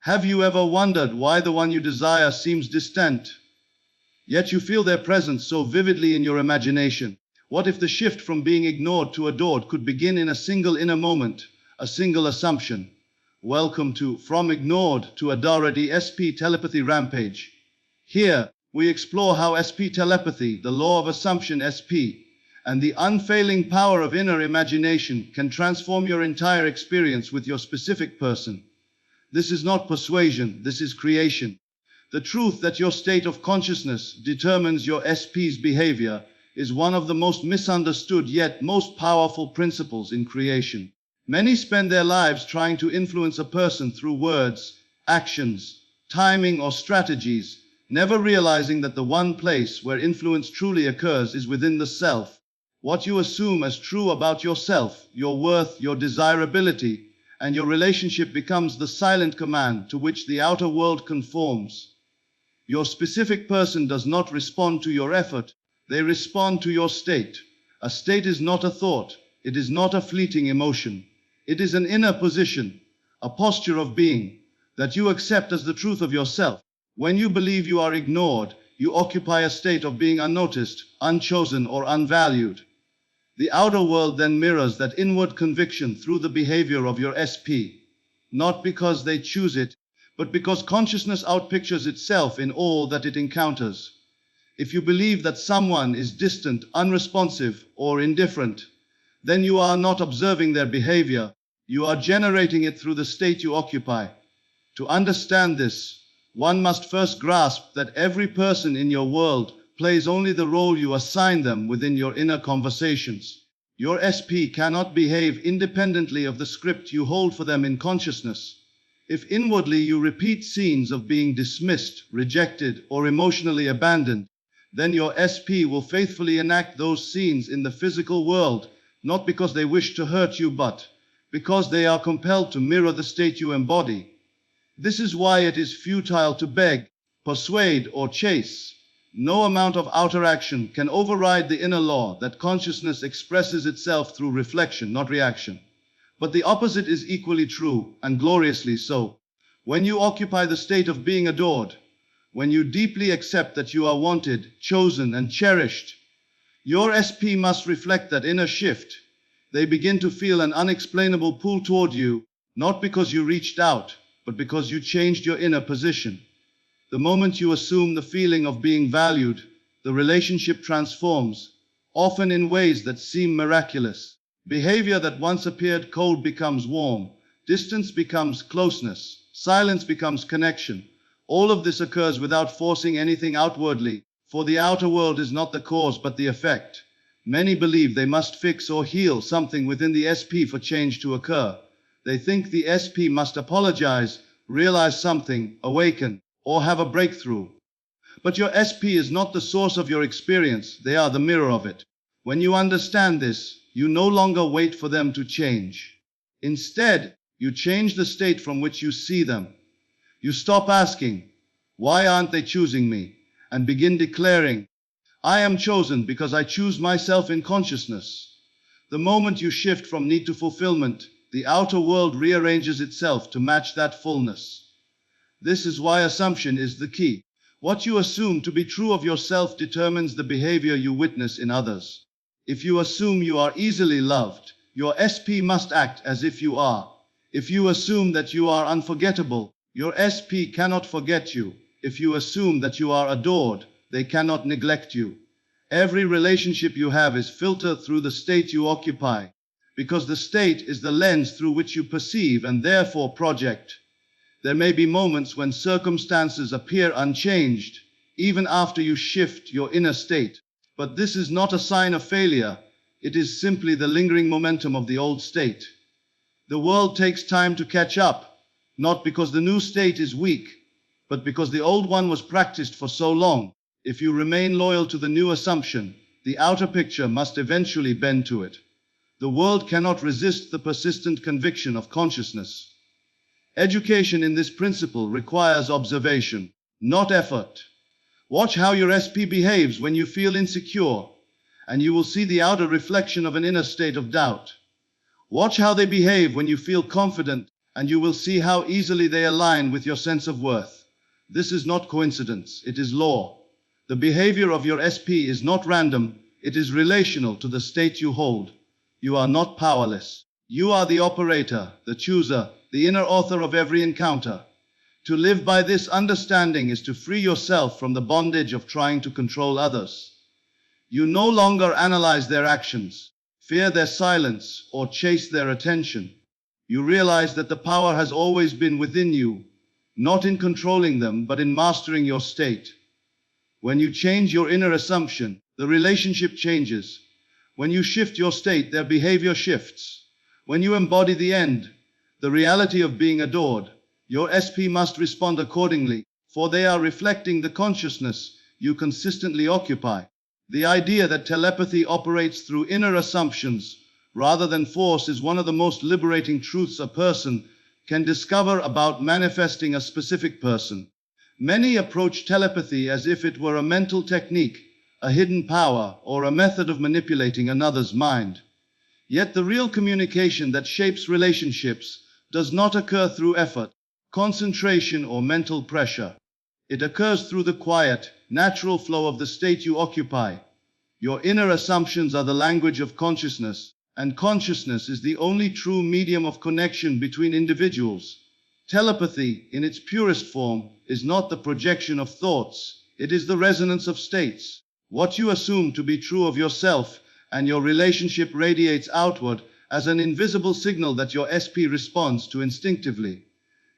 Have you ever wondered why the one you desire seems distant, yet you feel their presence so vividly in your imagination? What if the shift from being ignored to adored could begin in a single inner moment, a single assumption? Welcome to From Ignored to Adored SP Telepathy Rampage. Here, we explore how SP telepathy, the law of assumption SP, and the unfailing power of inner imagination can transform your entire experience with your specific person. This is not persuasion, this is creation. The truth that your state of consciousness determines your SP's behavior is one of the most misunderstood yet most powerful principles in creation. Many spend their lives trying to influence a person through words, actions, timing, or strategies, never realizing that the one place where influence truly occurs is within the self. What you assume as true about yourself, your worth, your desirability, and your relationship becomes the silent command to which the outer world conforms. Your specific person does not respond to your effort, they respond to your state. A state is not a thought, it is not a fleeting emotion. It is an inner position, a posture of being, that you accept as the truth of yourself. When you believe you are ignored, you occupy a state of being unnoticed, unchosen, or unvalued. The outer world then mirrors that inward conviction through the behavior of your SP, not because they choose it, but because consciousness outpictures itself in all that it encounters. If you believe that someone is distant, unresponsive, or indifferent, then you are not observing their behavior, you are generating it through the state you occupy. To understand this, one must first grasp that every person in your world plays only the role you assign them within your inner conversations. Your SP cannot behave independently of the script you hold for them in consciousness. If inwardly you repeat scenes of being dismissed, rejected, or emotionally abandoned, then your SP will faithfully enact those scenes in the physical world, not because they wish to hurt you, but because they are compelled to mirror the state you embody. This is why it is futile to beg, persuade, or chase. No amount of outer action can override the inner law that consciousness expresses itself through reflection, not reaction. But the opposite is equally true, and gloriously so. When you occupy the state of being adored, when you deeply accept that you are wanted, chosen, and cherished, your SP must reflect that inner shift. They begin to feel an unexplainable pull toward you, not because you reached out, but because you changed your inner position. The moment you assume the feeling of being valued, the relationship transforms, often in ways that seem miraculous. Behavior that once appeared cold becomes warm, distance becomes closeness, silence becomes connection. All of this occurs without forcing anything outwardly, for the outer world is not the cause but the effect. Many believe they must fix or heal something within the SP for change to occur. They think the SP must apologize, realize something, awaken, or have a breakthrough. But your SP is not the source of your experience, they are the mirror of it. When you understand this, you no longer wait for them to change. Instead, you change the state from which you see them. You stop asking, "Why aren't they choosing me?" and begin declaring, "I am chosen because I choose myself in consciousness." The moment you shift from need to fulfillment, the outer world rearranges itself to match that fullness. This is why assumption is the key. What you assume to be true of yourself determines the behavior you witness in others. If you assume you are easily loved, your SP must act as if you are. If you assume that you are unforgettable, your SP cannot forget you. If you assume that you are adored, they cannot neglect you. Every relationship you have is filtered through the state you occupy, because the state is the lens through which you perceive and therefore project. There may be moments when circumstances appear unchanged, even after you shift your inner state. But this is not a sign of failure. It is simply the lingering momentum of the old state. The world takes time to catch up, not because the new state is weak, but because the old one was practiced for so long. If you remain loyal to the new assumption, the outer picture must eventually bend to it. The world cannot resist the persistent conviction of consciousness. Education in this principle requires observation, not effort. Watch how your SP behaves when you feel insecure, and you will see the outer reflection of an inner state of doubt. Watch how they behave when you feel confident, and you will see how easily they align with your sense of worth. This is not coincidence, it is law. The behavior of your SP is not random, it is relational to the state you hold. You are not powerless. You are the operator, the chooser, the inner author of every encounter. To live by this understanding is to free yourself from the bondage of trying to control others. You no longer analyze their actions, fear their silence, or chase their attention. You realize that the power has always been within you, not in controlling them, but in mastering your state. When you change your inner assumption, the relationship changes. When you shift your state, their behavior shifts. When you embody the end, the reality of being adored, your SP must respond accordingly, for they are reflecting the consciousness you consistently occupy. The idea that telepathy operates through inner assumptions rather than force is one of the most liberating truths a person can discover about manifesting a specific person. Many approach telepathy as if it were a mental technique, a hidden power, or a method of manipulating another's mind. Yet the real communication that shapes relationships does not occur through effort, concentration, or mental pressure. It occurs through the quiet, natural flow of the state you occupy. Your inner assumptions are the language of consciousness, and consciousness is the only true medium of connection between individuals. Telepathy, in its purest form, is not the projection of thoughts, it is the resonance of states. What you assume to be true of yourself and your relationship radiates outward as an invisible signal that your SP responds to instinctively.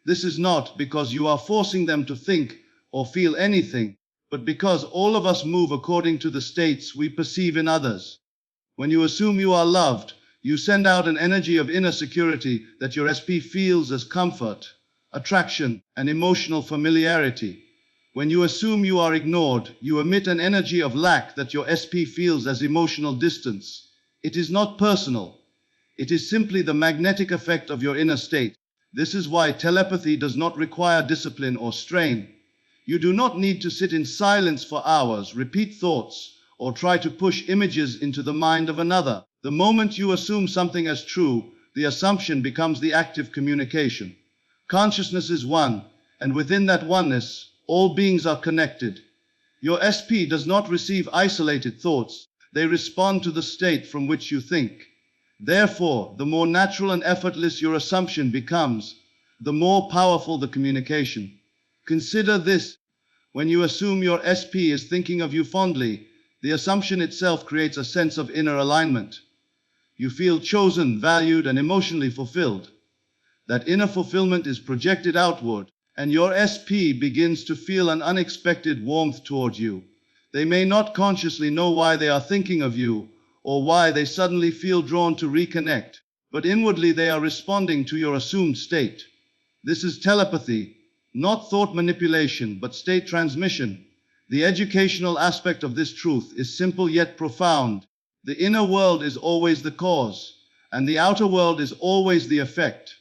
This is not because you are forcing them to think or feel anything, but because all of us move according to the states we perceive in others. When you assume you are loved, you send out an energy of inner security that your SP feels as comfort, attraction, and emotional familiarity. When you assume you are ignored, you emit an energy of lack that your SP feels as emotional distance. It is not personal. It is simply the magnetic effect of your inner state. This is why telepathy does not require discipline or strain. You do not need to sit in silence for hours, repeat thoughts, or try to push images into the mind of another. The moment you assume something as true, the assumption becomes the active communication. Consciousness is one, and within that oneness, all beings are connected. Your SP does not receive isolated thoughts. They respond to the state from which you think. Therefore, the more natural and effortless your assumption becomes, the more powerful the communication. Consider this. When you assume your SP is thinking of you fondly, the assumption itself creates a sense of inner alignment. You feel chosen, valued, and emotionally fulfilled. That inner fulfillment is projected outward, and your SP begins to feel an unexpected warmth toward you. They may not consciously know why they are thinking of you, or why they suddenly feel drawn to reconnect, but inwardly they are responding to your assumed state. This is telepathy, not thought manipulation, but state transmission. The educational aspect of this truth is simple yet profound. The inner world is always the cause, and the outer world is always the effect.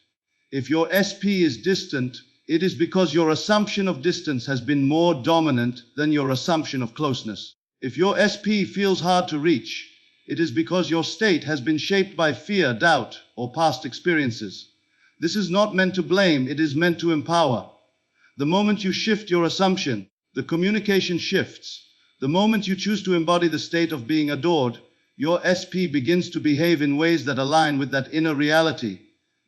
If your SP is distant, it is because your assumption of distance has been more dominant than your assumption of closeness. If your SP feels hard to reach, it is because your state has been shaped by fear, doubt, or past experiences. This is not meant to blame, it is meant to empower. The moment you shift your assumption, the communication shifts. The moment you choose to embody the state of being adored, your SP begins to behave in ways that align with that inner reality.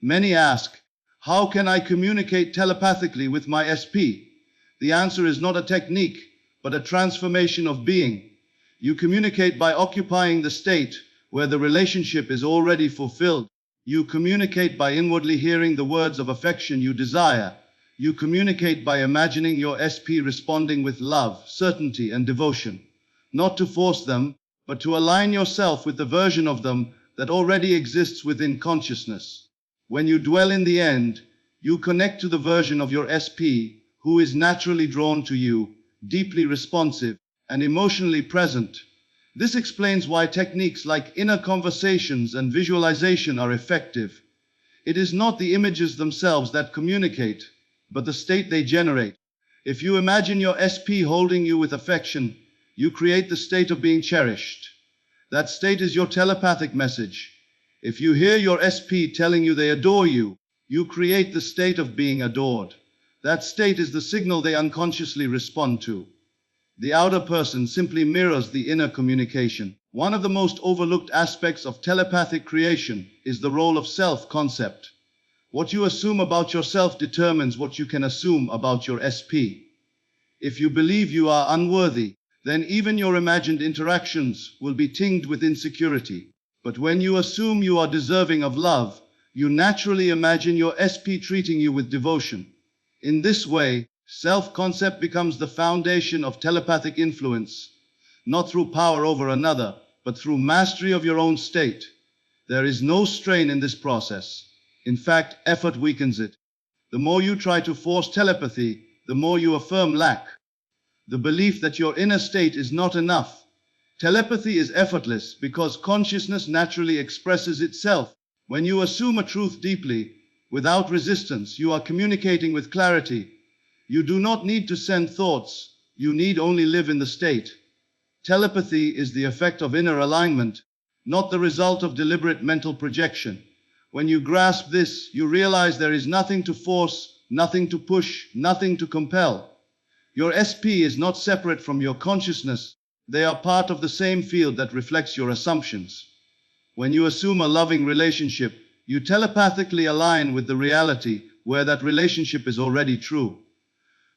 Many ask, how can I communicate telepathically with my SP? The answer is not a technique, but a transformation of being. You communicate by occupying the state where the relationship is already fulfilled. You communicate by inwardly hearing the words of affection you desire. You communicate by imagining your SP responding with love, certainty, and devotion. Not to force them, but to align yourself with the version of them that already exists within consciousness. When you dwell in the end, you connect to the version of your SP who is naturally drawn to you, deeply responsive, and emotionally present. This explains why techniques like inner conversations and visualization are effective. It is not the images themselves that communicate, but the state they generate. If you imagine your SP holding you with affection, you create the state of being cherished. That state is your telepathic message. If you hear your SP telling you they adore you, You create the state of being adored. That state is the signal they unconsciously respond to. The outer person simply mirrors the inner communication. One of the most overlooked aspects of telepathic creation is the role of self-concept. What you assume about yourself determines what you can assume about your SP. If you believe you are unworthy, then even your imagined interactions will be tinged with insecurity. But when you assume you are deserving of love, you naturally imagine your SP treating you with devotion. In this way, self-concept becomes the foundation of telepathic influence, not through power over another, but through mastery of your own state. There is no strain in this process. In fact, effort weakens it. The more you try to force telepathy, the more you affirm lack. The belief that your inner state is not enough. Telepathy is effortless because consciousness naturally expresses itself. When you assume a truth deeply, without resistance, you are communicating with clarity. You do not need to send thoughts, you need only live in the state. Telepathy is the effect of inner alignment, not the result of deliberate mental projection. When you grasp this, you realize there is nothing to force, nothing to push, nothing to compel. Your SP is not separate from your consciousness. They are part of the same field that reflects your assumptions. When you assume a loving relationship, you telepathically align with the reality where that relationship is already true.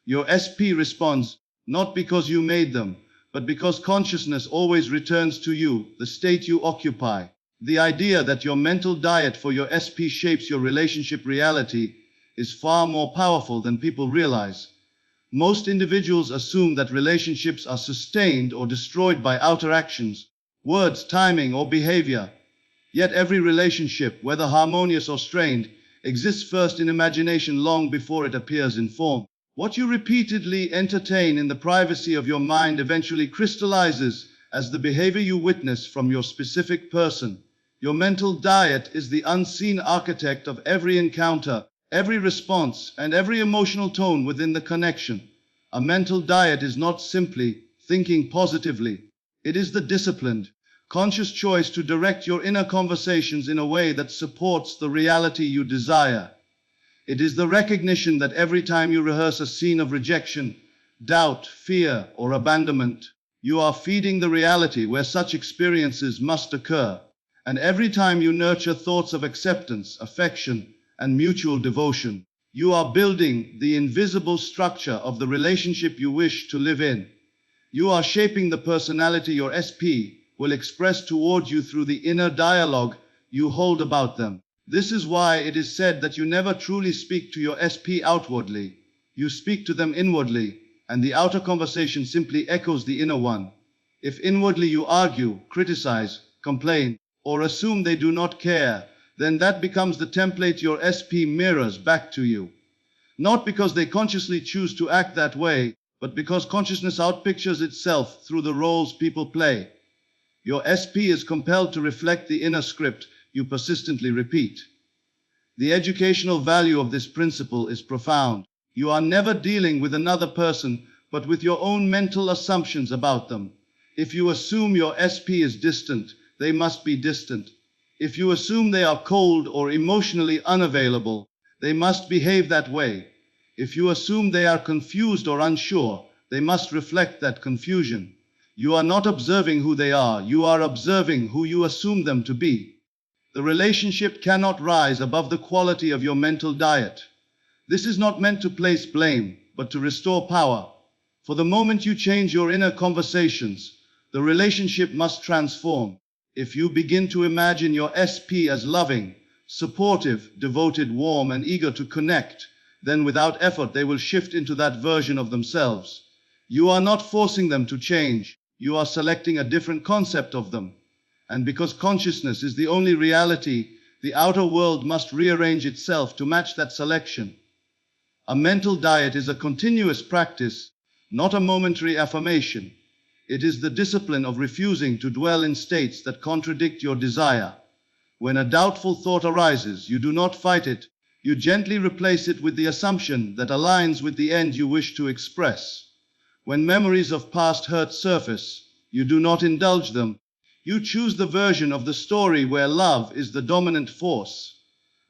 Your SP responds, not because you made them, but because consciousness always returns to you, the state you occupy. The idea that your mental diet for your SP shapes your relationship reality is far more powerful than people realize. Most individuals assume that relationships are sustained or destroyed by outer actions, words, timing, or behavior. Yet every relationship, whether harmonious or strained, exists first in imagination long before it appears in form. What you repeatedly entertain in the privacy of your mind eventually crystallizes as the behavior you witness from your specific person. Your mental diet is the unseen architect of every encounter, every response, and every emotional tone within the connection. A mental diet is not simply thinking positively. It is the disciplined, conscious choice to direct your inner conversations in a way that supports the reality you desire. It is the recognition that every time you rehearse a scene of rejection, doubt, fear, or abandonment, you are feeding the reality where such experiences must occur. And every time you nurture thoughts of acceptance, affection, and mutual devotion, you are building the invisible structure of the relationship you wish to live in. You are shaping the personality your SP will express toward you through the inner dialogue you hold about them. This is why it is said that you never truly speak to your SP outwardly. You speak to them inwardly, and the outer conversation simply echoes the inner one. If inwardly you argue, criticize, complain, or assume they do not care, then that becomes the template your SP mirrors back to you. Not because they consciously choose to act that way, but because consciousness outpictures itself through the roles people play. Your SP is compelled to reflect the inner script you persistently repeat. The educational value of this principle is profound. You are never dealing with another person, but with your own mental assumptions about them. If you assume your SP is distant, they must be distant. If you assume they are cold or emotionally unavailable, they must behave that way. If you assume they are confused or unsure, they must reflect that confusion. You are not observing who they are, you are observing who you assume them to be. The relationship cannot rise above the quality of your mental diet. This is not meant to place blame, but to restore power. For the moment you change your inner conversations, the relationship must transform. If you begin to imagine your SP as loving, supportive, devoted, warm, and eager to connect, then without effort they will shift into that version of themselves. You are not forcing them to change, you are selecting a different concept of them. And because consciousness is the only reality, the outer world must rearrange itself to match that selection. A mental diet is a continuous practice, not a momentary affirmation. It is the discipline of refusing to dwell in states that contradict your desire. When a doubtful thought arises, you do not fight it. You gently replace it with the assumption that aligns with the end you wish to express. When memories of past hurt surface, you do not indulge them. You choose the version of the story where love is the dominant force.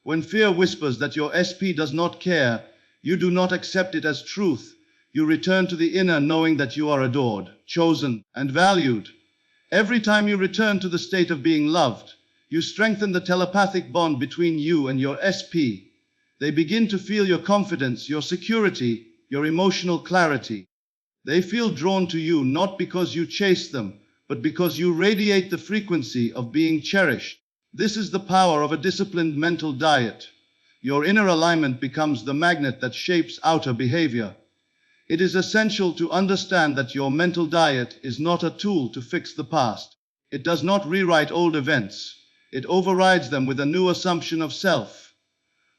When fear whispers that your SP does not care, you do not accept it as truth. You return to the inner knowing that you are adored, chosen, and valued. Every time you return to the state of being loved, you strengthen the telepathic bond between you and your SP. They begin to feel your confidence, your security, your emotional clarity. They feel drawn to you not because you chase them, but because you radiate the frequency of being cherished. This is the power of a disciplined mental diet. Your inner alignment becomes the magnet that shapes outer behavior. It is essential to understand that your mental diet is not a tool to fix the past. It does not rewrite old events. It overrides them with a new assumption of self.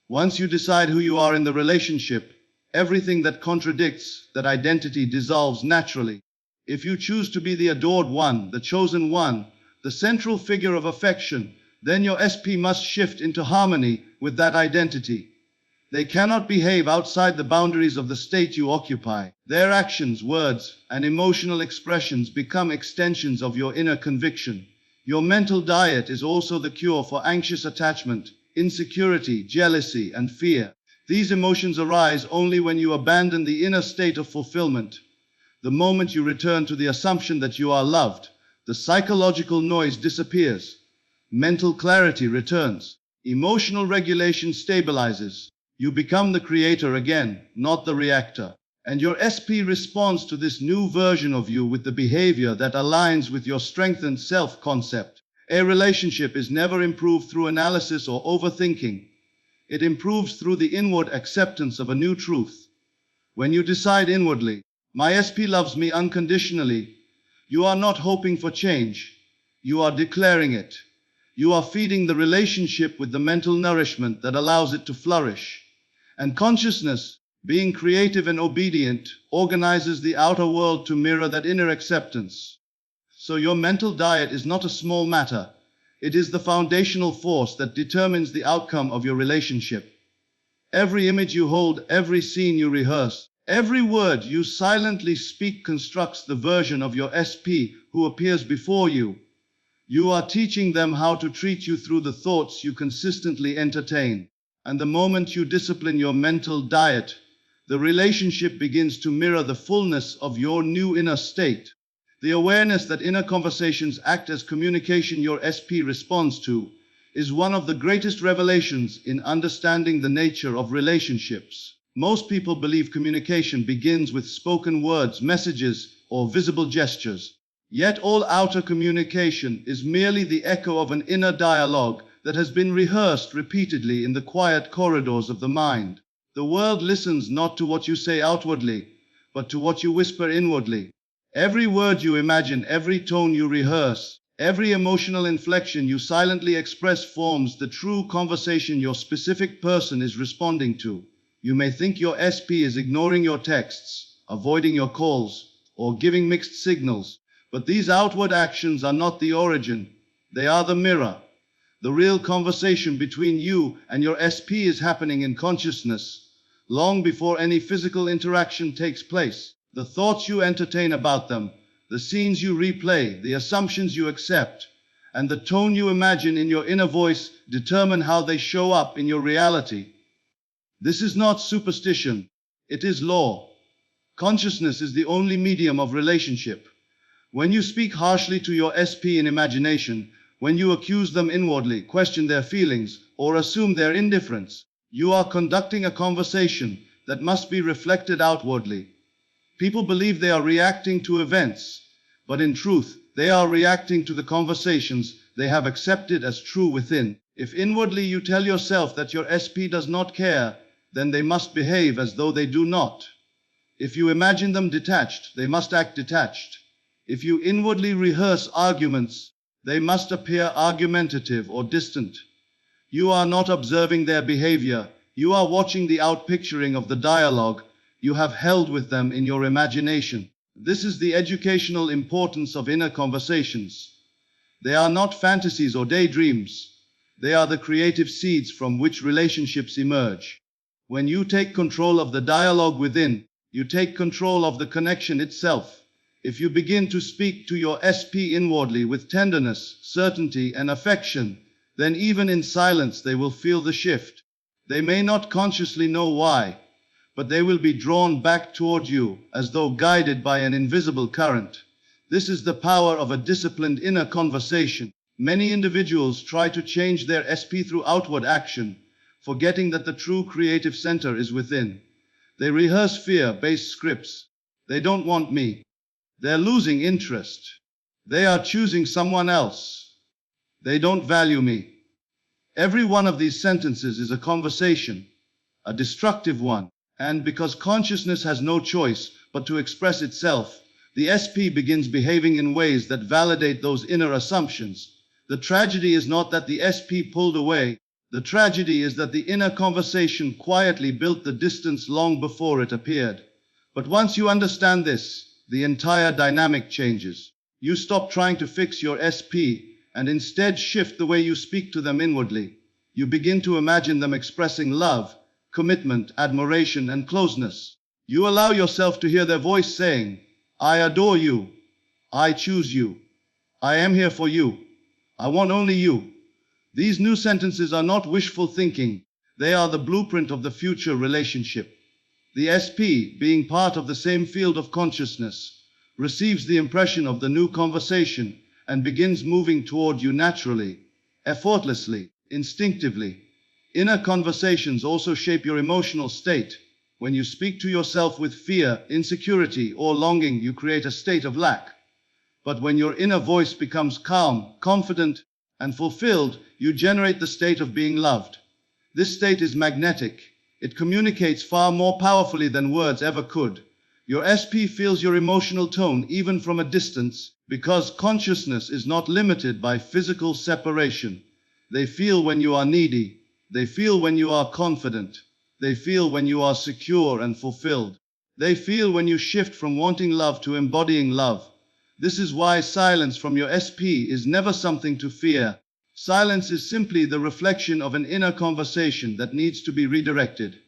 Once you decide who you are in the relationship, everything that contradicts that identity dissolves naturally. If you choose to be the adored one, the chosen one, the central figure of affection, then your SP must shift into harmony with that identity. They cannot behave outside the boundaries of the state you occupy. Their actions, words, and emotional expressions become extensions of your inner conviction. Your mental diet is also the cure for anxious attachment, insecurity, jealousy, and fear. These emotions arise only when you abandon the inner state of fulfillment. The moment you return to the assumption that you are loved, the psychological noise disappears. Mental clarity returns. Emotional regulation stabilizes. You become the creator again, not the reactor. And your SP responds to this new version of you with the behavior that aligns with your strengthened self-concept. A relationship is never improved through analysis or overthinking. It improves through the inward acceptance of a new truth. When you decide inwardly, my SP loves me unconditionally, you are not hoping for change. You are declaring it. You are feeding the relationship with the mental nourishment that allows it to flourish. And consciousness, being creative and obedient, organizes the outer world to mirror that inner acceptance. So your mental diet is not a small matter. It is the foundational force that determines the outcome of your relationship. Every image you hold, every scene you rehearse, every word you silently speak constructs the version of your SP who appears before you. You are teaching them how to treat you through the thoughts you consistently entertain. And the moment you discipline your mental diet, the relationship begins to mirror the fullness of your new inner state. The awareness that inner conversations act as communication your SP responds to is one of the greatest revelations in understanding the nature of relationships. Most people believe communication begins with spoken words, messages, or visible gestures. Yet all outer communication is merely the echo of an inner dialogue that has been rehearsed repeatedly in the quiet corridors of the mind. The world listens not to what you say outwardly, but to what you whisper inwardly. Every word you imagine, every tone you rehearse, every emotional inflection you silently express forms the true conversation your specific person is responding to. You may think your SP is ignoring your texts, avoiding your calls, or giving mixed signals, but these outward actions are not the origin. They are the mirror. The real conversation between you and your SP is happening in consciousness, long before any physical interaction takes place. The thoughts you entertain about them, the scenes you replay, the assumptions you accept, and the tone you imagine in your inner voice determine how they show up in your reality. This is not superstition, it is law. Consciousness is the only medium of relationship. When you speak harshly to your SP in imagination, when you accuse them inwardly, question their feelings, or assume their indifference, you are conducting a conversation that must be reflected outwardly. People believe they are reacting to events, but in truth, they are reacting to the conversations they have accepted as true within. If inwardly you tell yourself that your SP does not care, then they must behave as though they do not. If you imagine them detached, they must act detached. If you inwardly rehearse arguments, they must appear argumentative or distant. You are not observing their behavior, you are watching the outpicturing of the dialogue you have held with them in your imagination. This is the educational importance of inner conversations. They are not fantasies or daydreams. They are the creative seeds from which relationships emerge. When you take control of the dialogue within, you take control of the connection itself. If you begin to speak to your SP inwardly with tenderness, certainty, and affection, then even in silence they will feel the shift. They may not consciously know why, but they will be drawn back toward you as though guided by an invisible current. This is the power of a disciplined inner conversation. Many individuals try to change their SP through outward action, forgetting that the true creative center is within. They rehearse fear-based scripts. They don't want me. They're losing interest. They are choosing someone else. They don't value me. Every one of these sentences is a conversation, a destructive one. And because consciousness has no choice but to express itself, the SP begins behaving in ways that validate those inner assumptions. The tragedy is not that the SP pulled away. The tragedy is that the inner conversation quietly built the distance long before it appeared. But once you understand this, the entire dynamic changes. You stop trying to fix your SP and instead shift the way you speak to them inwardly. You begin to imagine them expressing love, commitment, admiration, and closeness. You allow yourself to hear their voice saying, "I adore you. I choose you. I am here for you. I want only you." These new sentences are not wishful thinking. They are the blueprint of the future relationship. The SP, being part of the same field of consciousness, receives the impression of the new conversation and begins moving toward you naturally, effortlessly, instinctively. Inner conversations also shape your emotional state. When you speak to yourself with fear, insecurity, or longing, you create a state of lack. But when your inner voice becomes calm, confident, and fulfilled, you generate the state of being loved. This state is magnetic. It communicates far more powerfully than words ever could. Your SP feels your emotional tone even from a distance, because consciousness is not limited by physical separation. They feel when you are needy. They feel when you are confident. They feel when you are secure and fulfilled. They feel when you shift from wanting love to embodying love. This is why silence from your SP is never something to fear. Silence is simply the reflection of an inner conversation that needs to be redirected.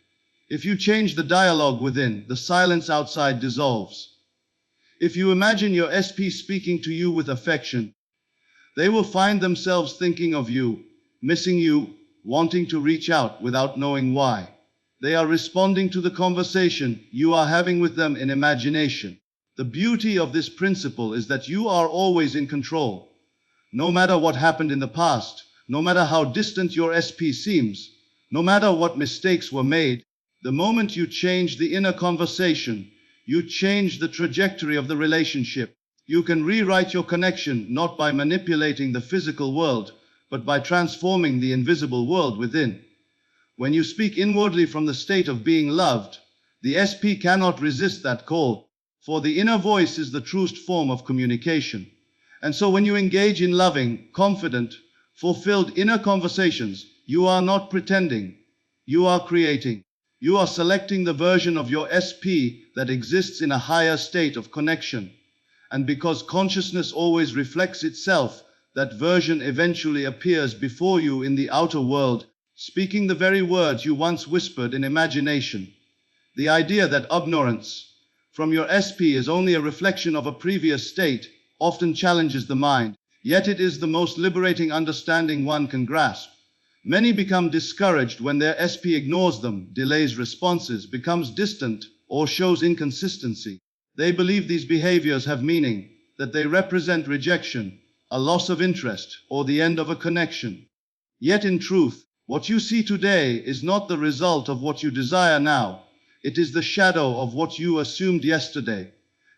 If you change the dialogue within, the silence outside dissolves. If you imagine your SP speaking to you with affection, they will find themselves thinking of you, missing you, wanting to reach out without knowing why. They are responding to the conversation you are having with them in imagination. The beauty of this principle is that you are always in control. No matter what happened in the past, no matter how distant your SP seems, no matter what mistakes were made, the moment you change the inner conversation, you change the trajectory of the relationship. You can rewrite your connection not by manipulating the physical world, but by transforming the invisible world within. When you speak inwardly from the state of being loved, the SP cannot resist that call, for the inner voice is the truest form of communication. And so when you engage in loving, confident, fulfilled inner conversations, you are not pretending. You are creating. You are selecting the version of your SP that exists in a higher state of connection. And because consciousness always reflects itself, that version eventually appears before you in the outer world, speaking the very words you once whispered in imagination. The idea that ignorance from your SP is only a reflection of a previous state often challenges the mind, yet it is the most liberating understanding one can grasp. Many become discouraged when their SP ignores them, delays responses, becomes distant, or shows inconsistency. They believe these behaviors have meaning, that they represent rejection, a loss of interest, or the end of a connection. Yet in truth, what you see today is not the result of what you desire now. It is the shadow of what you assumed yesterday.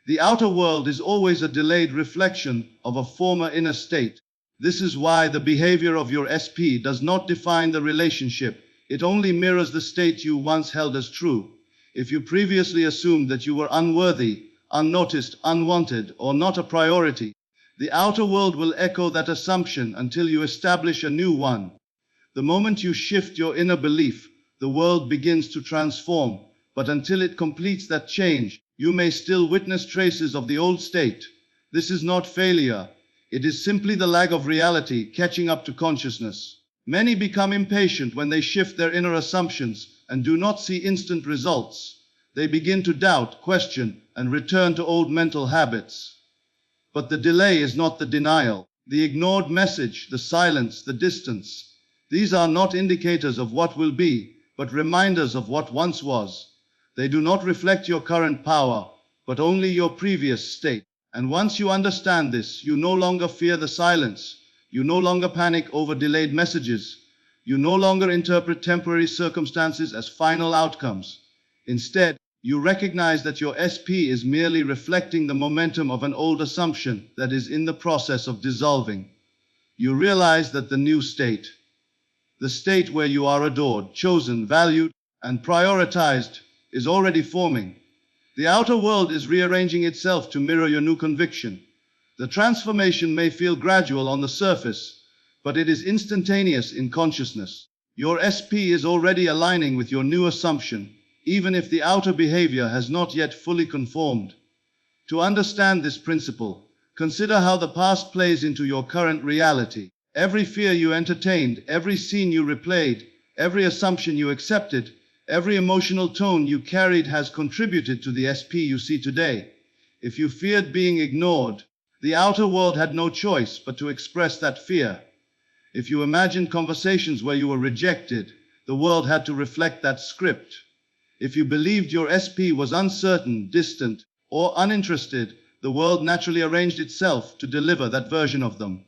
The outer world is always a delayed reflection of a former inner state. This is why the behavior of your SP does not define the relationship. It only mirrors the state you once held as true. If you previously assumed that you were unworthy, unnoticed, unwanted, or not a priority, the outer world will echo that assumption until you establish a new one. The moment you shift your inner belief, the world begins to transform. But until it completes that change, you may still witness traces of the old state. This is not failure. It is simply the lag of reality catching up to consciousness. Many become impatient when they shift their inner assumptions and do not see instant results. They begin to doubt, question, and return to old mental habits. But the delay is not the denial. The ignored message, the silence, the distance. These are not indicators of what will be, but reminders of what once was. They do not reflect your current power, but only your previous state. And once you understand this, you no longer fear the silence. You no longer panic over delayed messages. You no longer interpret temporary circumstances as final outcomes. Instead, you recognize that your SP is merely reflecting the momentum of an old assumption that is in the process of dissolving. You realize that the new state, the state where you are adored, chosen, valued, and prioritized, is already forming. The outer world is rearranging itself to mirror your new conviction. The transformation may feel gradual on the surface, but it is instantaneous in consciousness. Your SP is already aligning with your new assumption, even if the outer behavior has not yet fully conformed. To understand this principle, consider how the past plays into your current reality. Every fear you entertained, every scene you replayed, every assumption you accepted, every emotional tone you carried has contributed to the SP you see today. If you feared being ignored, the outer world had no choice but to express that fear. If you imagined conversations where you were rejected, the world had to reflect that script. If you believed your SP was uncertain, distant, or uninterested, the world naturally arranged itself to deliver that version of them.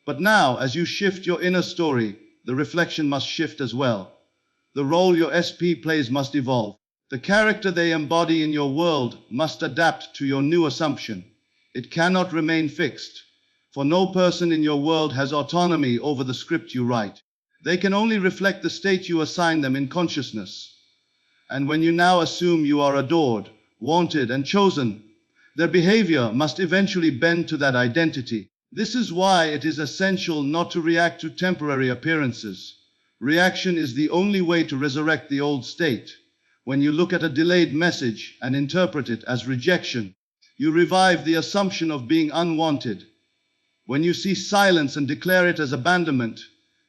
But now, as you shift your inner story, the reflection must shift as well. The role your SP plays must evolve. The character they embody in your world must adapt to your new assumption. It cannot remain fixed, for no person in your world has autonomy over the script you write. They can only reflect the state you assign them in consciousness. And when you now assume you are adored, wanted, and chosen, their behavior must eventually bend to that identity. This is why it is essential not to react to temporary appearances. Reaction is the only way to resurrect the old state. When you look at a delayed message and interpret it as rejection, you revive the assumption of being unwanted. When you see silence and declare it as abandonment,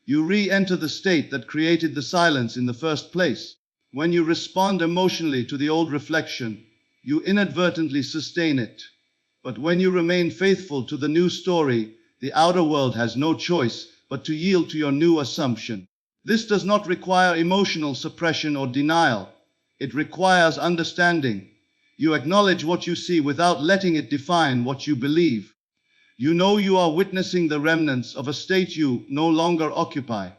you re-enter the state that created the silence in the first place. When you respond emotionally to the old reflection, you inadvertently sustain it. But when you remain faithful to the new story, the outer world has no choice but to yield to your new assumption. This does not require emotional suppression or denial. It requires understanding. You acknowledge what you see without letting it define what you believe. You know you are witnessing the remnants of a state you no longer occupy.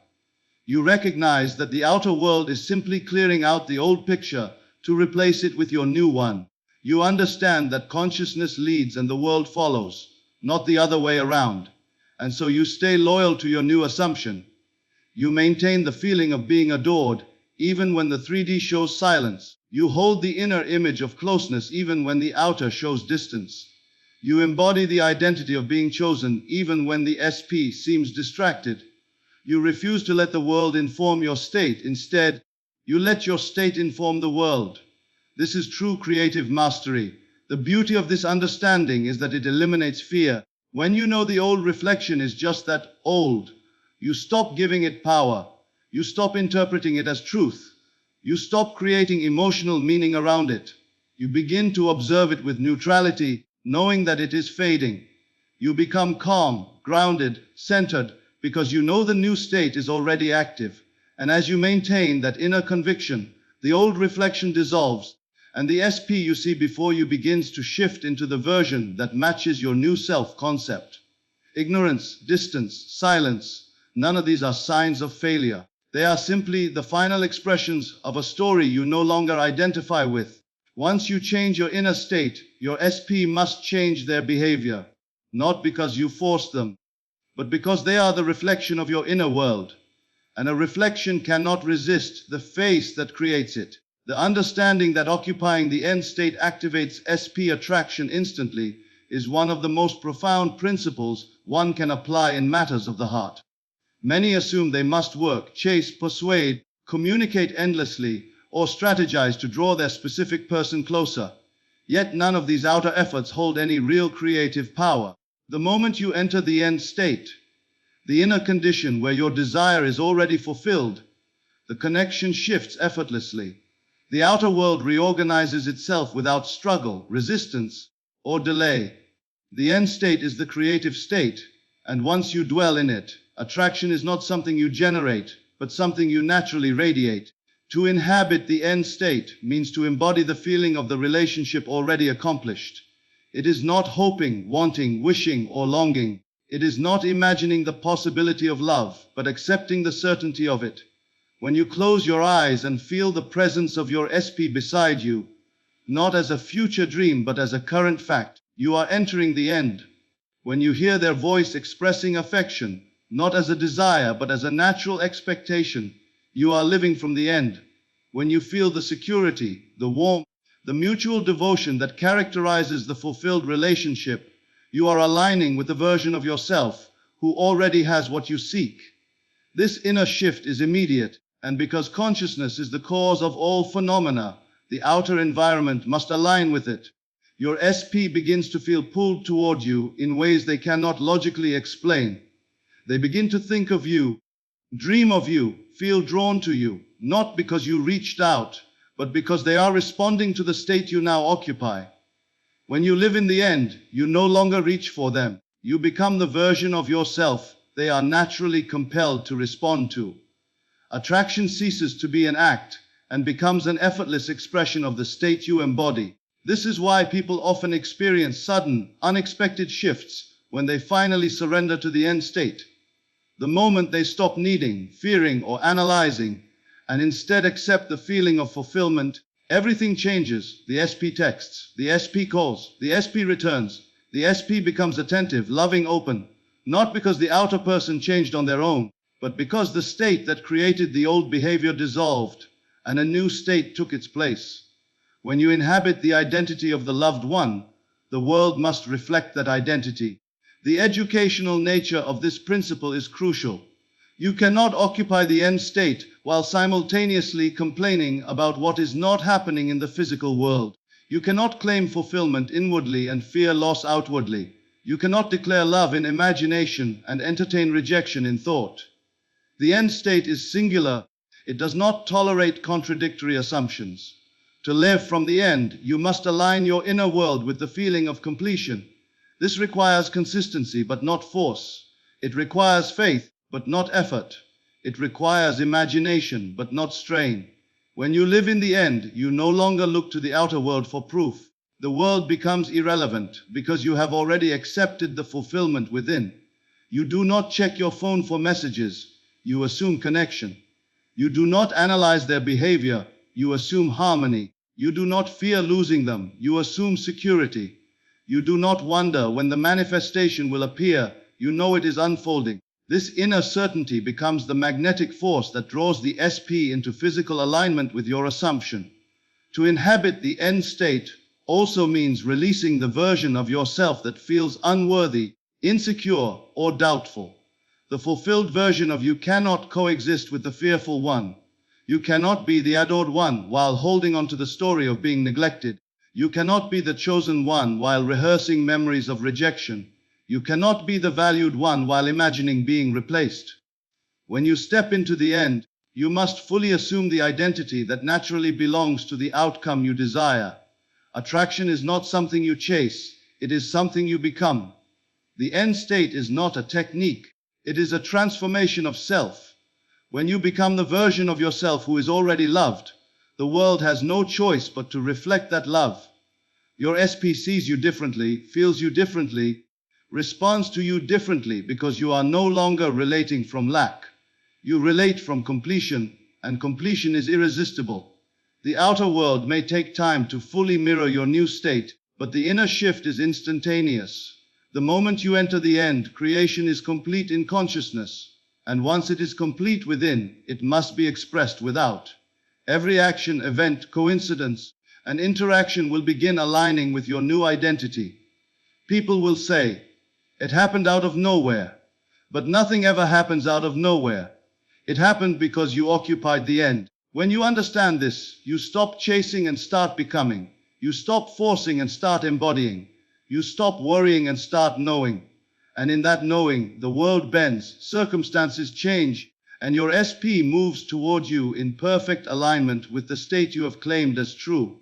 You recognize that the outer world is simply clearing out the old picture to replace it with your new one. You understand that consciousness leads and the world follows, not the other way around. And so you stay loyal to your new assumption. You maintain the feeling of being adored, even when the 3D shows silence. You hold the inner image of closeness even when the outer shows distance. You embody the identity of being chosen even when the SP seems distracted. You refuse to let the world inform your state. Instead, you let your state inform the world. This is true creative mastery. The beauty of this understanding is that it eliminates fear. When you know the old reflection is just that, old, you stop giving it power. You stop interpreting it as truth. You stop creating emotional meaning around it. You begin to observe it with neutrality, knowing that it is fading. You become calm, grounded, centered, because you know the new state is already active. And as you maintain that inner conviction, the old reflection dissolves, and the SP you see before you begins to shift into the version that matches your new self-concept. Ignorance, distance, silence, none of these are signs of failure. They are simply the final expressions of a story you no longer identify with. Once you change your inner state, your SP must change their behavior, not because you force them, but because they are the reflection of your inner world. And a reflection cannot resist the face that creates it. The understanding that occupying the end state activates SP attraction instantly is one of the most profound principles one can apply in matters of the heart. Many assume they must work, chase, persuade, communicate endlessly, or strategize to draw their specific person closer. Yet none of these outer efforts hold any real creative power. The moment you enter the end state, the inner condition where your desire is already fulfilled, the connection shifts effortlessly. The outer world reorganizes itself without struggle, resistance, or delay. The end state is the creative state, And once you dwell in it, attraction is not something you generate, but something you naturally radiate. To inhabit the end state means to embody the feeling of the relationship already accomplished. It is not hoping, wanting, wishing, or longing. It is not imagining the possibility of love, but accepting the certainty of it. When you close your eyes and feel the presence of your SP beside you, not as a future dream but as a current fact, you are entering the end. When you hear their voice expressing affection, not as a desire but as a natural expectation, you are living from the end. When you feel the security, the warmth, the mutual devotion that characterizes the fulfilled relationship, you are aligning with the version of yourself who already has what you seek. This inner shift is immediate, and because consciousness is the cause of all phenomena, the outer environment must align with it. Your SP begins to feel pulled toward you in ways they cannot logically explain. They begin to think of you, dream of you, feel drawn to you, not because you reached out, but because they are responding to the state you now occupy. When you live in the end, you no longer reach for them. You become the version of yourself they are naturally compelled to respond to. Attraction ceases to be an act and becomes an effortless expression of the state you embody. This is why people often experience sudden, unexpected shifts when they finally surrender to the end state. The moment they stop needing, fearing, or analyzing, and instead accept the feeling of fulfillment, everything changes. The SP texts, the SP calls, the SP returns, the SP becomes attentive, loving, open, not because the outer person changed on their own, but because the state that created the old behavior dissolved, and a new state took its place. When you inhabit the identity of the loved one, the world must reflect that identity. The educational nature of this principle is crucial. You cannot occupy the end state while simultaneously complaining about what is not happening in the physical world. You cannot claim fulfillment inwardly and fear loss outwardly. You cannot declare love in imagination and entertain rejection in thought. The end state is singular. It does not tolerate contradictory assumptions. To live from the end, you must align your inner world with the feeling of completion. This requires consistency but not force. It requires faith but not effort. It requires imagination but not strain. When you live in the end, you no longer look to the outer world for proof. The world becomes irrelevant because you have already accepted the fulfillment within. You do not check your phone for messages. You assume connection. You do not analyze their behavior. You assume harmony. You do not fear losing them. You assume security. You do not wonder when the manifestation will appear. You know it is unfolding. This inner certainty becomes the magnetic force that draws the SP into physical alignment with your assumption. To inhabit the end state also means releasing the version of yourself that feels unworthy, insecure, or doubtful. The fulfilled version of you cannot coexist with the fearful one. You cannot be the adored one while holding on to the story of being neglected. You cannot be the chosen one while rehearsing memories of rejection. You cannot be the valued one while imagining being replaced. When you step into the end, you must fully assume the identity that naturally belongs to the outcome you desire. Attraction is not something you chase, it is something you become. The end state is not a technique, it is a transformation of self. When you become the version of yourself who is already loved, the world has no choice but to reflect that love. Your SP sees you differently, feels you differently, responds to you differently because you are no longer relating from lack. You relate from completion, and completion is irresistible. The outer world may take time to fully mirror your new state, but the inner shift is instantaneous. The moment you enter the end, creation is complete in consciousness, and once it is complete within, it must be expressed without. Every action, event, coincidence, and interaction will begin aligning with your new identity. People will say, "It happened out of nowhere." But nothing ever happens out of nowhere. It happened because you occupied the end. When you understand this, you stop chasing and start becoming. You stop forcing and start embodying. You stop worrying and start knowing. And in that knowing, the world bends, circumstances change, and your SP moves toward you in perfect alignment with the state you have claimed as true.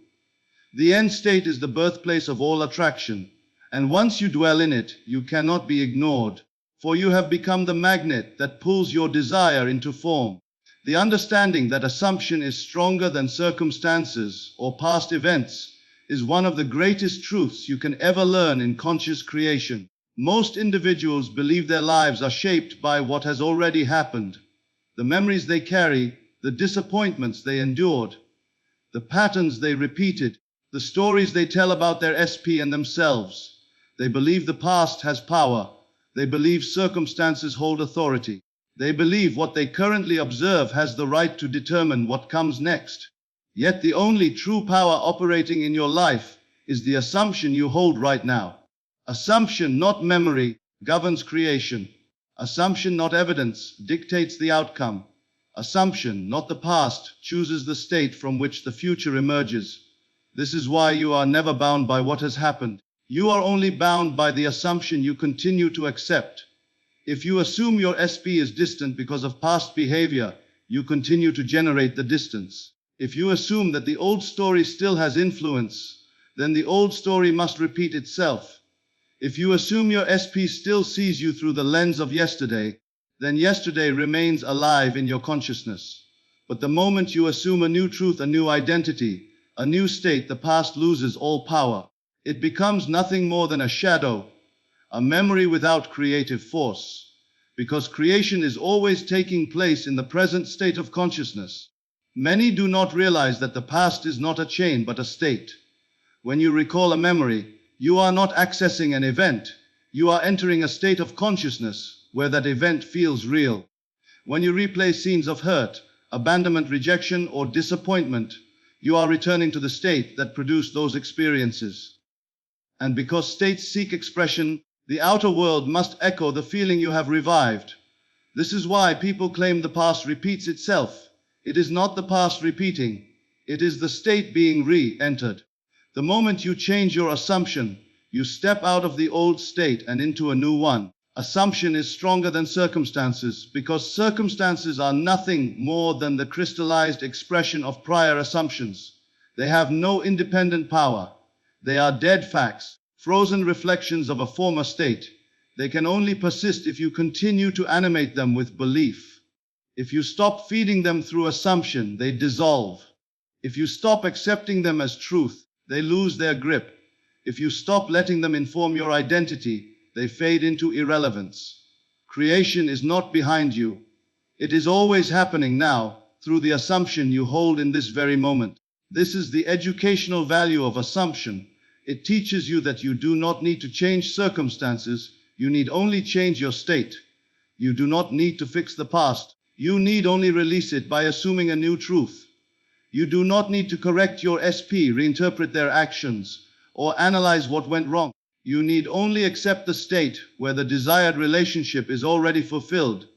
The end state is the birthplace of all attraction, and once you dwell in it, you cannot be ignored. for you have become the magnet that pulls your desire into form. The understanding that assumption is stronger than circumstances or past events is one of the greatest truths you can ever learn in conscious creation. Most individuals believe their lives are shaped by what has already happened, the memories they carry, the disappointments they endured, the patterns they repeated, the stories they tell about their SP and themselves. They believe the past has power. They believe circumstances hold authority. They believe what they currently observe has the right to determine what comes next. Yet the only true power operating in your life is the assumption you hold right now. Assumption, not memory, governs creation. Assumption, not evidence, dictates the outcome. Assumption, not the past, chooses the state from which the future emerges. This is why you are never bound by what has happened. You are only bound by the assumption you continue to accept. If you assume your SP is distant because of past behavior, you continue to generate the distance. If you assume that the old story still has influence, then the old story must repeat itself. If you assume your SP still sees you through the lens of yesterday, then yesterday remains alive in your consciousness. But the moment you assume a new truth, a new identity, a new state, the past loses all power. It becomes nothing more than a shadow, a memory without creative force, because creation is always taking place in the present state of consciousness. Many do not realize that the past is not a chain but a state. When you recall a memory, you are not accessing an event, you are entering a state of consciousness where that event feels real. When you replay scenes of hurt, abandonment, rejection, or disappointment, you are returning to the state that produced those experiences. And because states seek expression, the outer world must echo the feeling you have revived. This is why people claim the past repeats itself. It is not the past repeating, it is the state being re-entered. The moment you change your assumption, you step out of the old state and into a new one. Assumption is stronger than circumstances because circumstances are nothing more than the crystallized expression of prior assumptions. They have no independent power. They are dead facts, frozen reflections of a former state. They can only persist if you continue to animate them with belief. If you stop feeding them through assumption, they dissolve. If you stop accepting them as truth, they lose their grip. If you stop letting them inform your identity, they fade into irrelevance. Creation is not behind you. It is always happening now, through the assumption you hold in this very moment. This is the educational value of assumption. It teaches you that you do not need to change circumstances, you need only change your state. You do not need to fix the past, you need only release it by assuming a new truth. You do not need to correct your SP, reinterpret their actions, or analyze what went wrong. You need only accept the state where the desired relationship is already fulfilled.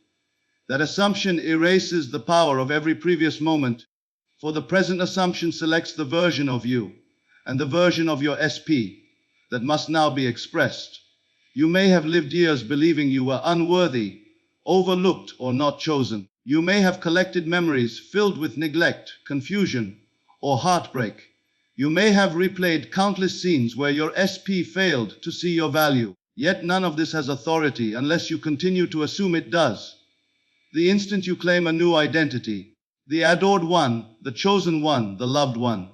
That assumption erases the power of every previous moment, for the present assumption selects the version of you, and the version of your SP, that must now be expressed. You may have lived years believing you were unworthy, overlooked, or not chosen. You may have collected memories filled with neglect, confusion, or heartbreak. You may have replayed countless scenes where your SP failed to see your value. Yet none of this has authority unless you continue to assume it does. The instant you claim a new identity, the adored one, the chosen one, the loved one,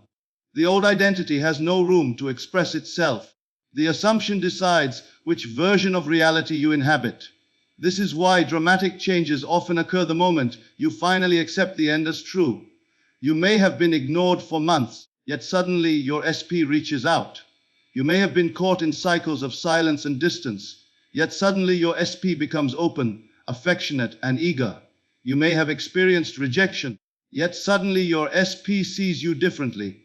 the old identity has no room to express itself. The assumption decides which version of reality you inhabit. This is why dramatic changes often occur the moment you finally accept the end as true. You may have been ignored for months, yet suddenly your SP reaches out. You may have been caught in cycles of silence and distance, yet suddenly your SP becomes open, affectionate, and eager. You may have experienced rejection, yet suddenly your SP sees you differently.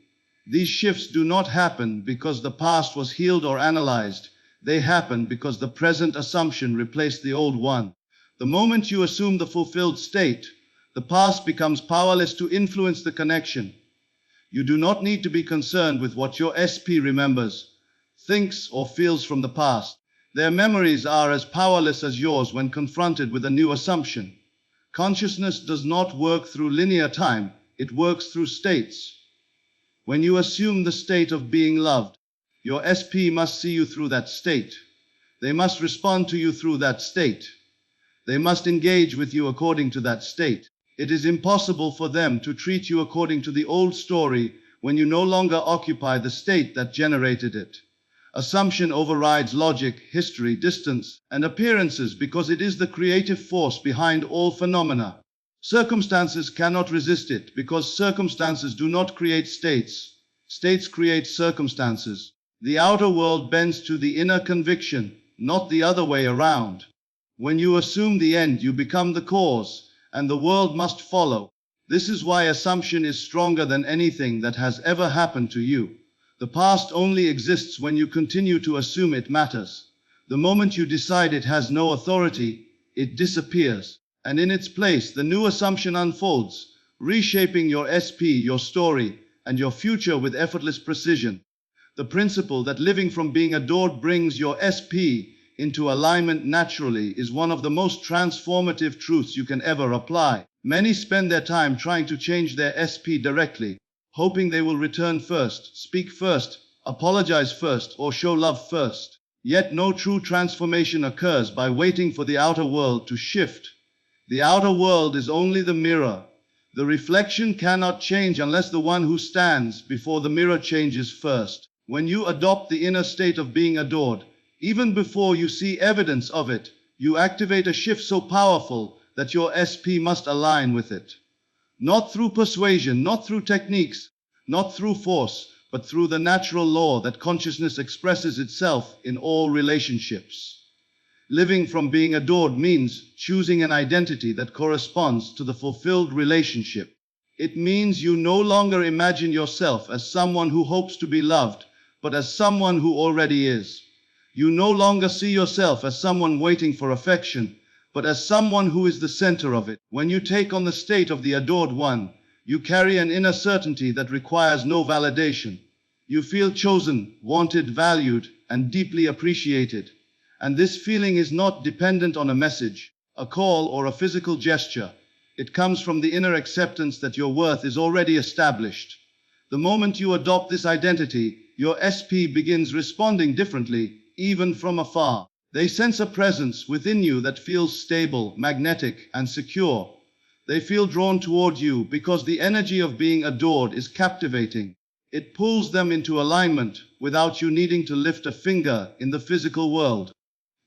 These shifts do not happen because the past was healed or analyzed. They happen because the present assumption replaced the old one. The moment you assume the fulfilled state, the past becomes powerless to influence the connection. You do not need to be concerned with what your SP remembers, thinks, or feels from the past. Their memories are as powerless as yours when confronted with a new assumption. Consciousness does not work through linear time, it works through states. When you assume the state of being loved, your SP must see you through that state. They must respond to you through that state. They must engage with you according to that state. It is impossible for them to treat you according to the old story when you no longer occupy the state that generated it. Assumption overrides logic, history, distance, and appearances because it is the creative force behind all phenomena. Circumstances cannot resist it because circumstances do not create states. States create circumstances. The outer world bends to the inner conviction, not the other way around. When you assume the end, you become the cause, and the world must follow. This is why assumption is stronger than anything that has ever happened to you. The past only exists when you continue to assume it matters. The moment you decide it has no authority, it disappears, and in its place the new assumption unfolds, reshaping your SP, your story, and your future with effortless precision. The principle that living from being adored brings your SP into alignment naturally is one of the most transformative truths you can ever apply. Many spend their time trying to change their SP directly, hoping they will return first, speak first, apologize first, or show love first. Yet no true transformation occurs by waiting for the outer world to shift. The outer world is only the mirror. The reflection cannot change unless the one who stands before the mirror changes first. When you adopt the inner state of being adored, even before you see evidence of it, you activate a shift so powerful that your SP must align with it. Not through persuasion, not through techniques, not through force, but through the natural law that consciousness expresses itself in all relationships. Living from being adored means choosing an identity that corresponds to the fulfilled relationship. It means you no longer imagine yourself as someone who hopes to be loved, but as someone who already is. You no longer see yourself as someone waiting for affection, but as someone who is the center of it. When you take on the state of the adored one, you carry an inner certainty that requires no validation. You feel chosen, wanted, valued, and deeply appreciated. And this feeling is not dependent on a message, a call, or a physical gesture. It comes from the inner acceptance that your worth is already established. The moment you adopt this identity, your SP begins responding differently, even from afar. They sense a presence within you that feels stable, magnetic, and secure. They feel drawn toward you because the energy of being adored is captivating. It pulls them into alignment without you needing to lift a finger in the physical world.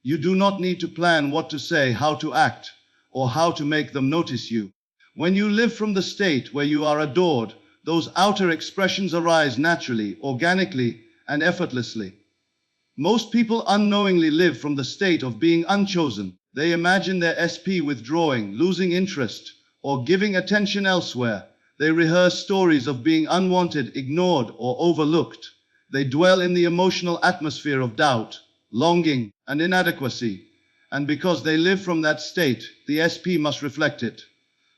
You do not need to plan what to say, how to act, or how to make them notice you. When you live from the state where you are adored, those outer expressions arise naturally, organically, and effortlessly. Most people unknowingly live from the state of being unchosen. They imagine their SP withdrawing, losing interest, or giving attention elsewhere. They rehearse stories of being unwanted, ignored, or overlooked. They dwell in the emotional atmosphere of doubt, longing, and inadequacy. And because they live from that state, the SP must reflect it.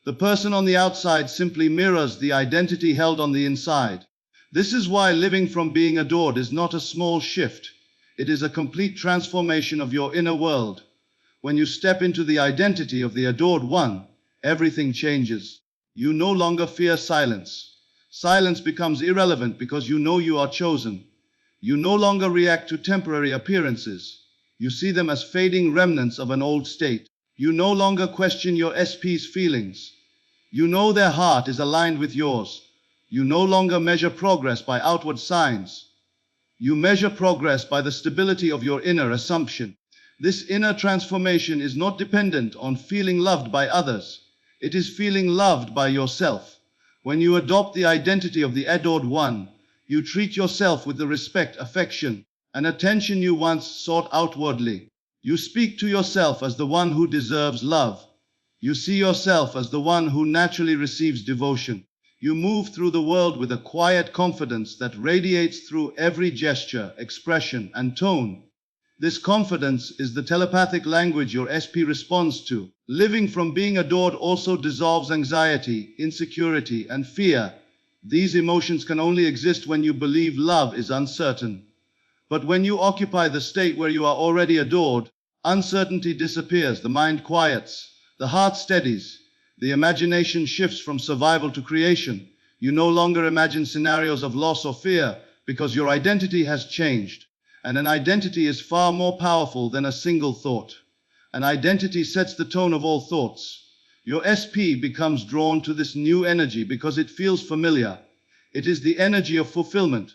The person on the outside simply mirrors the identity held on the inside. This is why living from being adored is not a small shift. It is a complete transformation of your inner world. When you step into the identity of the adored one, everything changes. You no longer fear silence. Silence becomes irrelevant because you know you are chosen. You no longer react to temporary appearances. You see them as fading remnants of an old state. You no longer question your SP's feelings. You know their heart is aligned with yours. You no longer measure progress by outward signs. You measure progress by the stability of your inner assumption. This inner transformation is not dependent on feeling loved by others. It is feeling loved by yourself. When you adopt the identity of the adored one, you treat yourself with the respect, affection, and attention you once sought outwardly. You speak to yourself as the one who deserves love. You see yourself as the one who naturally receives devotion. You move through the world with a quiet confidence that radiates through every gesture, expression, and tone. This confidence is the telepathic language your SP responds to. Living from being adored also dissolves anxiety, insecurity, and fear. These emotions can only exist when you believe love is uncertain. But when you occupy the state where you are already adored, uncertainty disappears, the mind quiets, the heart steadies, the imagination shifts from survival to creation. You no longer imagine scenarios of loss or fear because your identity has changed. And an identity is far more powerful than a single thought. and identity sets the tone of all thoughts. Your SP becomes drawn to this new energy because it feels familiar. It is the energy of fulfillment.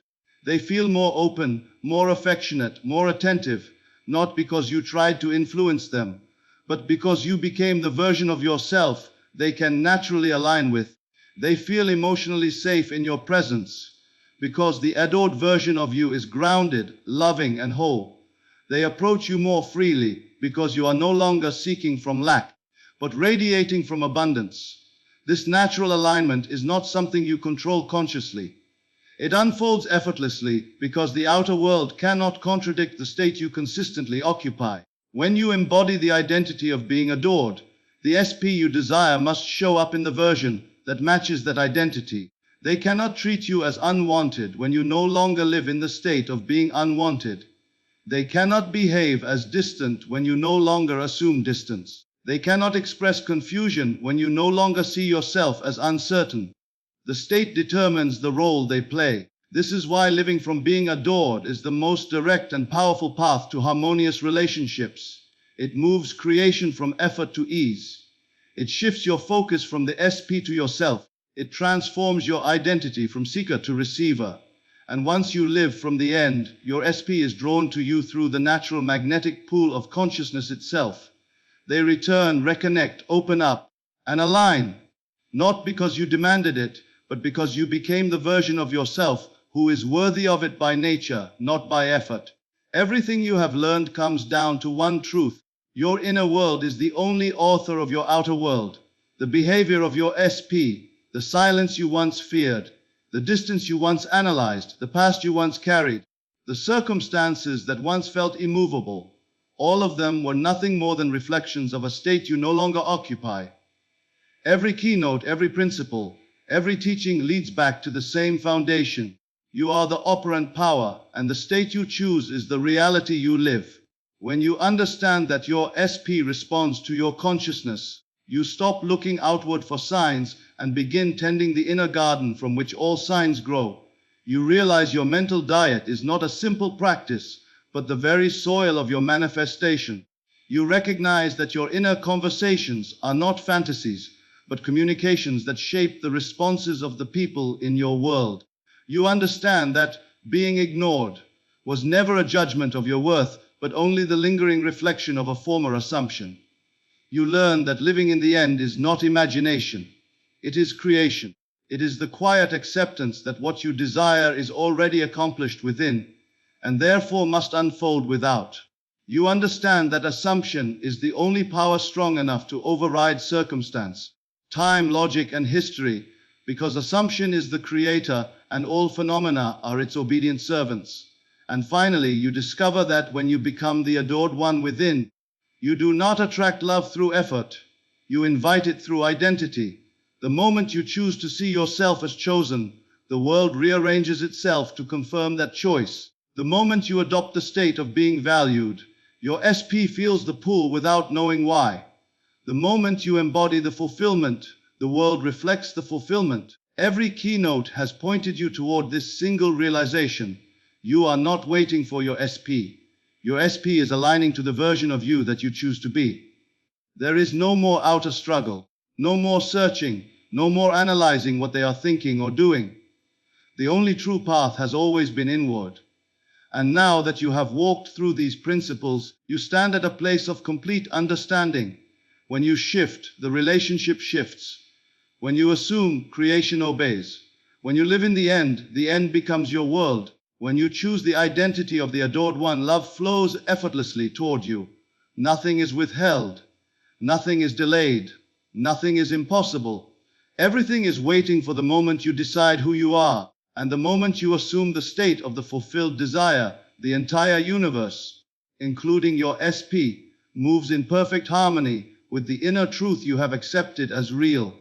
They feel more open, more affectionate, more attentive, not because you tried to influence them, but because you became the version of yourself they can naturally align with. They feel emotionally safe in your presence, because the adored version of you is grounded, loving, and whole. They approach you more freely, because you are no longer seeking from lack, but radiating from abundance. This natural alignment is not something you control consciously. It unfolds effortlessly because the outer world cannot contradict the state you consistently occupy. When you embody the identity of being adored, the SP you desire must show up in the version that matches that identity. They cannot treat you as unwanted when you no longer live in the state of being unwanted. They cannot behave as distant when you no longer assume distance. They cannot express confusion when you no longer see yourself as uncertain. The state determines the role they play. This is why living from being adored is the most direct and powerful path to harmonious relationships. It moves creation from effort to ease. It shifts your focus from the SP to yourself. It transforms your identity from seeker to receiver. And once you live from the end, your SP is drawn to you through the natural magnetic pull of consciousness itself. They return, reconnect, open up, and align, not because you demanded it, but because you became the version of yourself who is worthy of it by nature, not by effort. Everything you have learned comes down to one truth. Your inner world is the only author of your outer world. The behavior of your SP, the silence you once feared, the distance you once analyzed, the past you once carried, the circumstances that once felt immovable, all of them were nothing more than reflections of a state you no longer occupy. Every keynote, every principle, every teaching leads back to the same foundation. You are the operant power, and the state you choose is the reality you live. When you understand that your SP responds to your consciousness, you stop looking outward for signs and begin tending the inner garden from which all signs grow. You realize your mental diet is not a simple practice, but the very soil of your manifestation. You recognize that your inner conversations are not fantasies, but communications that shape the responses of the people in your world. You understand that being ignored was never a judgment of your worth, but only the lingering reflection of a former assumption. You learn that living in the end is not imagination. It is creation. It is the quiet acceptance that what you desire is already accomplished within, and therefore must unfold without. You understand that assumption is the only power strong enough to override circumstance, time, logic, and history, because assumption is the creator and all phenomena are its obedient servants. And finally, you discover that when you become the adored one within, you do not attract love through effort. You invite it through identity. The moment you choose to see yourself as chosen, the world rearranges itself to confirm that choice. The moment you adopt the state of being valued, your SP feels the pull without knowing why. The moment you embody the fulfillment, the world reflects the fulfillment. Every keynote has pointed you toward this single realization. You are not waiting for your SP. Your SP is aligning to the version of you that you choose to be. There is no more outer struggle, no more searching, no more analyzing what they are thinking or doing. The only true path has always been inward. And now that you have walked through these principles, you stand at a place of complete understanding. When you shift, the relationship shifts. When you assume, creation obeys. When you live in the end becomes your world. When you choose the identity of the adored one, love flows effortlessly toward you. Nothing is withheld. Nothing is delayed. Nothing is impossible. Everything is waiting for the moment you decide who you are, and the moment you assume the state of the fulfilled desire. The entire universe, including your SP, moves in perfect harmony with the inner truth you have accepted as real.